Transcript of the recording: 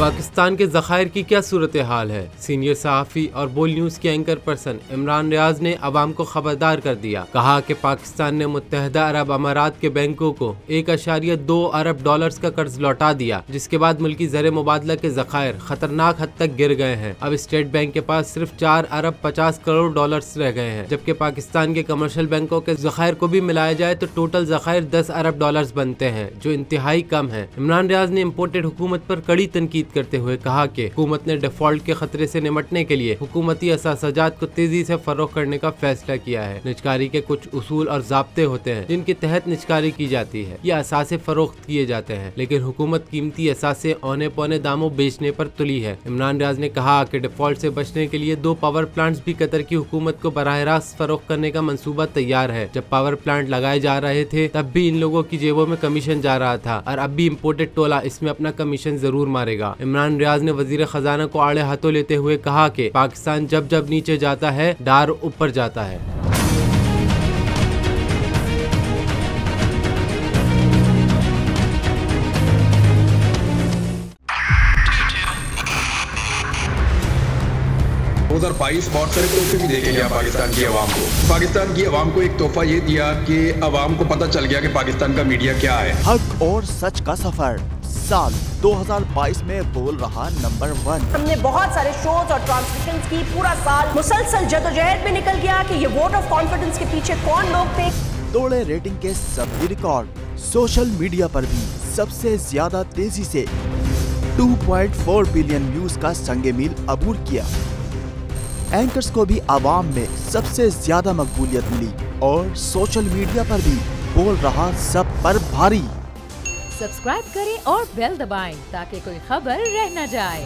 पाकिस्तान के ज़खायर की क्या सूरत हाल है। सीनियर सहाफ़ी और बोल न्यूज़ के एंकर पर्सन इमरान रियाज ने अवाम को खबरदार कर दिया। कहा कि पाकिस्तान ने मुत्तहदा अरब अमारात के बैंकों को 1.2 अरब डॉलर्स का कर्ज लौटा दिया, जिसके बाद मुल्की ज़र मुबादला के ज़खायर खतरनाक हद तक गिर गए हैं। अब स्टेट बैंक के पास सिर्फ 4 अरब 50 करोड़ डॉलर्स रह गए हैं, जबकि पाकिस्तान के कमर्शियल बैंकों के ज़खायर को भी मिलाया जाए तो टोटल ज़खायर 10 अरब डॉलर्स बनते हैं, जो इंतहाई कम है। इमरान रियाज ने इम्पोर्टेड हुकूमत पर कड़ी तनकीद करते हुए कहा कि हुकूमत ने डिफॉल्ट के खतरे से निपटने के लिए हुकूमती असासाजात को तेजी से फरोख करने का फैसला किया है। निजकारी के कुछ उसूल और ज़ाब्ते होते हैं जिनके तहत निजकारी की जाती है या असासे फरोख्त किए जाते हैं, लेकिन हुकूमत कीमती असासे औने पौने दामों बेचने पर तुली है। इमरान रियाज ने कहा कि डिफॉल्ट से बचने के लिए 2 पावर प्लांट्स भी कतर की हुकूमत को बराह रास्त फरोख्त करने का मंसूबा तैयार है। जब पावर प्लांट लगाए जा रहे थे तब भी इन लोगों की जेबों में कमीशन जा रहा था और अब भी इम्पोर्टेड टोला इसमें अपना कमीशन जरूर मारेगा। इमरान रियाज ने वजीर खजाना को आड़े हाथों लेते हुए कहा कि पाकिस्तान जब जब नीचे जाता है डार ऊपर जाता है। बहुत सारे तोहफे भी देके गया पाकिस्तान की आवाम को। पाकिस्तान की आवाम को एक तोहफा ये दिया कि आवाम को पता चल गया कि पाकिस्तान का मीडिया क्या है। हक और सच का सफर साल 2022 में बोल रहा नंबर 1। हमने बहुत सारे शोज और ट्रांसमिशंस की, पूरा साल मुसलसल जदोजहद में निकल गया कि ये वोट ऑफ कॉन्फिडेंस के पीछे कौन लोग थे। तोड़े रेटिंग के सभी रिकॉर्ड। सोशल मीडिया पर भी सबसे ज्यादा तेजी से 2.4 बिलियन व्यूज का संगे मील अबूर किया। एंकर्स को भी आवाम में सबसे ज्यादा मकबूलियत मिली और सोशल मीडिया पर भी बोल रहा सब पर भारी। सब्सक्राइब करें और बेल दबाएं ताकि कोई खबर रह न जाए।